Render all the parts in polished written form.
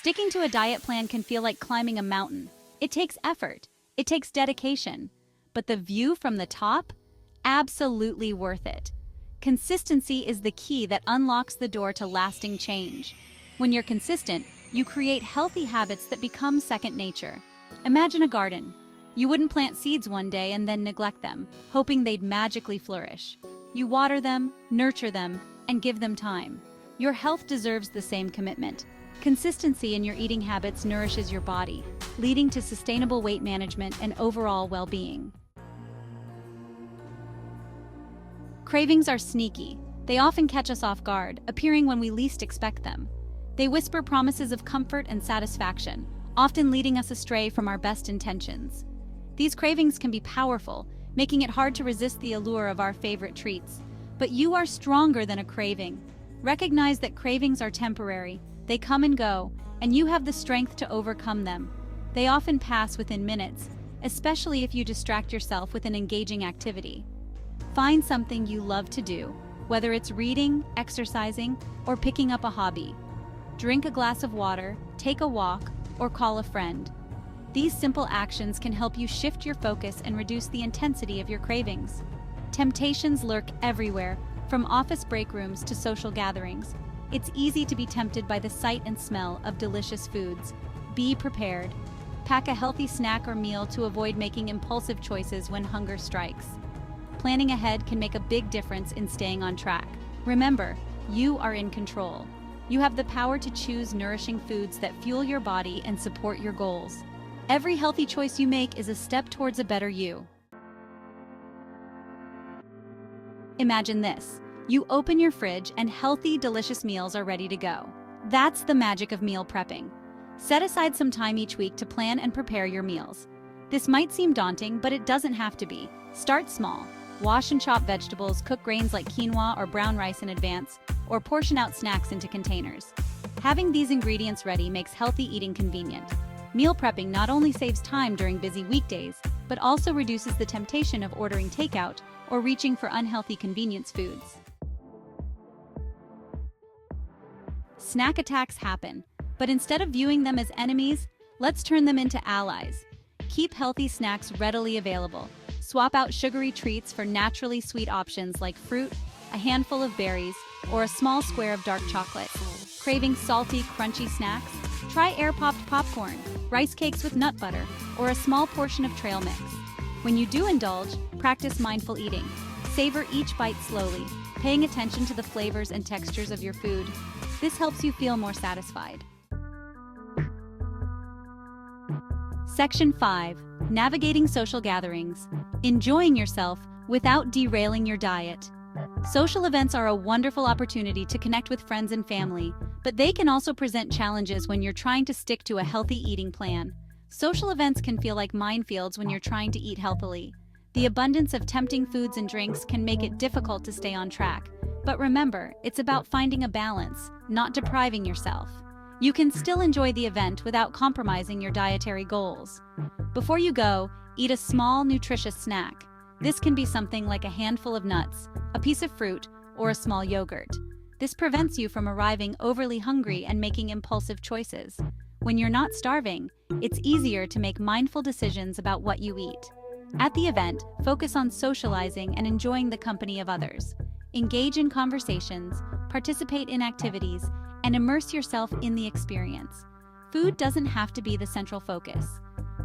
Sticking to a diet plan can feel like climbing a mountain. It takes effort, it takes dedication, but the view from the top? Absolutely worth it. Consistency is the key that unlocks the door to lasting change. When you're consistent, you create healthy habits that become second nature. Imagine a garden. You wouldn't plant seeds one day and then neglect them, hoping they'd magically flourish. You water them, nurture them, and give them time. Your health deserves the same commitment. Consistency in your eating habits nourishes your body, leading to sustainable weight management and overall well-being. Cravings are sneaky. They often catch us off guard, appearing when we least expect them. They whisper promises of comfort and satisfaction, often leading us astray from our best intentions. These cravings can be powerful, making it hard to resist the allure of our favorite treats. But you are stronger than a craving. Recognize that cravings are temporary, they come and go, and you have the strength to overcome them. They often pass within minutes, especially if you distract yourself with an engaging activity. Find something you love to do, whether it's reading, exercising, or picking up a hobby. Drink a glass of water, take a walk, or call a friend. These simple actions can help you shift your focus and reduce the intensity of your cravings. Temptations lurk everywhere, from office break rooms to social gatherings. It's easy to be tempted by the sight and smell of delicious foods. Be prepared. Pack a healthy snack or meal to avoid making impulsive choices when hunger strikes. Planning ahead can make a big difference in staying on track. Remember, you are in control. You have the power to choose nourishing foods that fuel your body and support your goals. Every healthy choice you make is a step towards a better you. Imagine this. You open your fridge and healthy, delicious meals are ready to go. That's the magic of meal prepping. Set aside some time each week to plan and prepare your meals. This might seem daunting, but it doesn't have to be. Start small. Wash and chop vegetables, cook grains like quinoa or brown rice in advance, or portion out snacks into containers. Having these ingredients ready makes healthy eating convenient. Meal prepping not only saves time during busy weekdays, but also reduces the temptation of ordering takeout or reaching for unhealthy convenience foods. Snack attacks happen, but instead of viewing them as enemies, let's turn them into allies. Keep healthy snacks readily available. Swap out sugary treats for naturally sweet options like fruit, a handful of berries, or a small square of dark chocolate. Craving salty, crunchy snacks? Try air-popped popcorn, rice cakes with nut butter, or a small portion of trail mix. When you do indulge, practice mindful eating. Savor each bite slowly, paying attention to the flavors and textures of your food. This helps you feel more satisfied. Section 5. Navigating social gatherings. Enjoying yourself without derailing your diet. Social events are a wonderful opportunity to connect with friends and family, but they can also present challenges when you're trying to stick to a healthy eating plan. Social events can feel like minefields when you're trying to eat healthily. The abundance of tempting foods and drinks can make it difficult to stay on track. But remember, it's about finding a balance, not depriving yourself. You can still enjoy the event without compromising your dietary goals. Before you go, eat a small, nutritious snack. This can be something like a handful of nuts, a piece of fruit, or a small yogurt. This prevents you from arriving overly hungry and making impulsive choices. When you're not starving, it's easier to make mindful decisions about what you eat. At the event, focus on socializing and enjoying the company of others. Engage in conversations, participate in activities, and immerse yourself in the experience. Food doesn't have to be the central focus.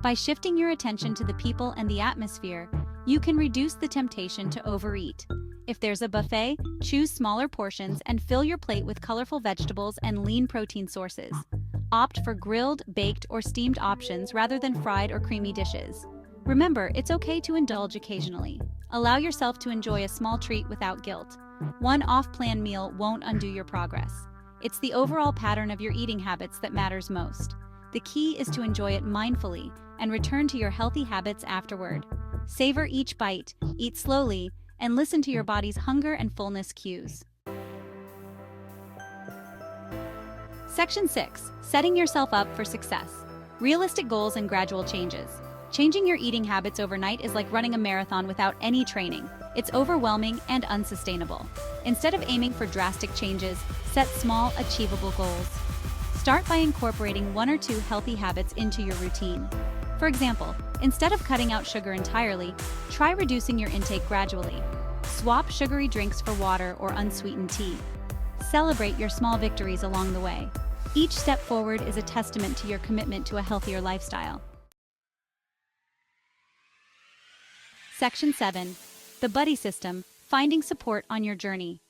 By shifting your attention to the people and the atmosphere, you can reduce the temptation to overeat. If there's a buffet, choose smaller portions and fill your plate with colorful vegetables and lean protein sources. Opt for grilled, baked, or steamed options rather than fried or creamy dishes. Remember, it's okay to indulge occasionally. Allow yourself to enjoy a small treat without guilt. One off-plan meal won't undo your progress. It's the overall pattern of your eating habits that matters most. The key is to enjoy it mindfully and return to your healthy habits afterward. Savor each bite, eat slowly, and listen to your body's hunger and fullness cues. Section 6. Setting yourself up for success. Realistic goals and gradual changes. Changing your eating habits overnight is like running a marathon without any training. It's overwhelming and unsustainable. Instead of aiming for drastic changes, set small, achievable goals. Start by incorporating 1 or 2 healthy habits into your routine. For example, instead of cutting out sugar entirely, try reducing your intake gradually. Swap sugary drinks for water or unsweetened tea. Celebrate your small victories along the way. Each step forward is a testament to your commitment to a healthier lifestyle. Section 7. The Buddy System, Finding Support on Your Journey.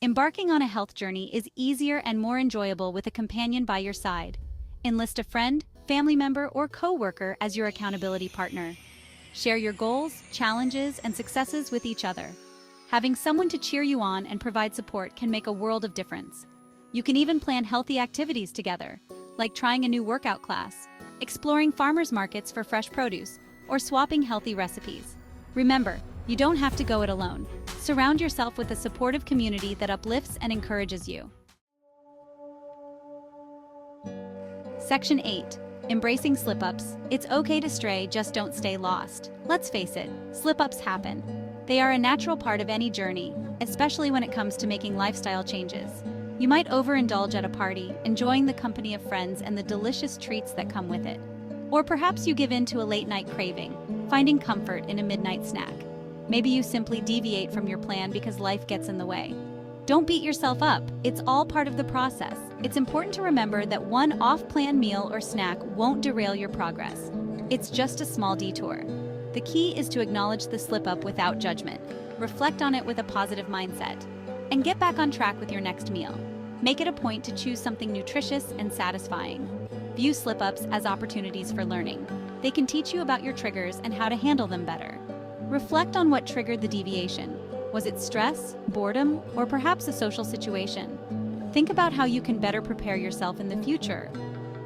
Embarking on a health journey is easier and more enjoyable with a companion by your side. Enlist a friend, family member, or co-worker as your accountability partner. Share your goals, challenges, and successes with each other. Having someone to cheer you on and provide support can make a world of difference. You can even plan healthy activities together, like trying a new workout class, exploring farmers markets for fresh produce, or swapping healthy recipes. Remember, you don't have to go it alone. Surround yourself with a supportive community that uplifts and encourages you. Section 8. Embracing slip-ups. It's okay to stray, just don't stay lost. Let's face it, slip-ups happen. They are a natural part of any journey, especially when it comes to making lifestyle changes. You might overindulge at a party, enjoying the company of friends and the delicious treats that come with it. Or perhaps you give in to a late-night craving, finding comfort in a midnight snack. Maybe you simply deviate from your plan because life gets in the way. Don't beat yourself up. It's all part of the process. It's important to remember that one off-plan meal or snack won't derail your progress. It's just a small detour. The key is to acknowledge the slip-up without judgment, reflect on it with a positive mindset, and get back on track with your next meal. Make it a point to choose something nutritious and satisfying. View slip-ups as opportunities for learning. They can teach you about your triggers and how to handle them better. Reflect on what triggered the deviation. Was it stress, boredom, or perhaps a social situation? Think about how you can better prepare yourself in the future.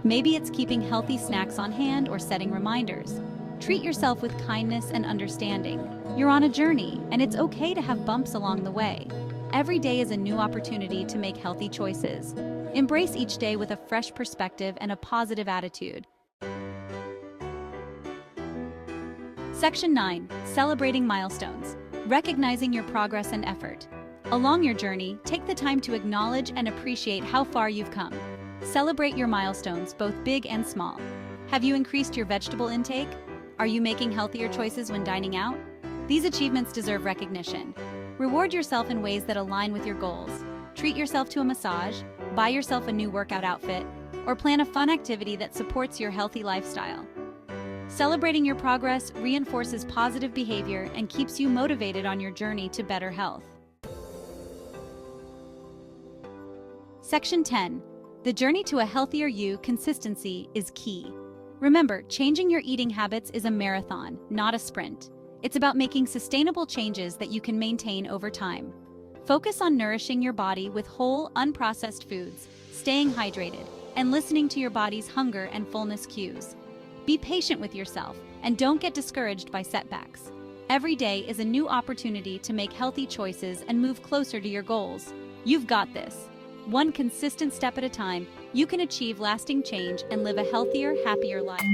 Maybe it's keeping healthy snacks on hand or setting reminders. Treat yourself with kindness and understanding. You're on a journey, and it's okay to have bumps along the way. Every day is a new opportunity to make healthy choices. Embrace each day with a fresh perspective and a positive attitude. Section 9. Celebrating milestones. Recognizing your progress and effort. Along your journey, take the time to acknowledge and appreciate how far you've come. Celebrate your milestones, both big and small. Have you increased your vegetable intake? Are you making healthier choices when dining out? These achievements deserve recognition. Reward yourself in ways that align with your goals. Treat yourself to a massage, buy yourself a new workout outfit, or plan a fun activity that supports your healthy lifestyle. Celebrating your progress reinforces positive behavior and keeps you motivated on your journey to better health. Section 10. The journey to a healthier you. Consistency is key. Remember, changing your eating habits is a marathon, not a sprint. It's about making sustainable changes that you can maintain over time. Focus on nourishing your body with whole, unprocessed foods, staying hydrated, and listening to your body's hunger and fullness cues. Be patient with yourself, and don't get discouraged by setbacks. Every day is a new opportunity to make healthy choices and move closer to your goals. You've got this. One consistent step at a time, you can achieve lasting change and live a healthier, happier life.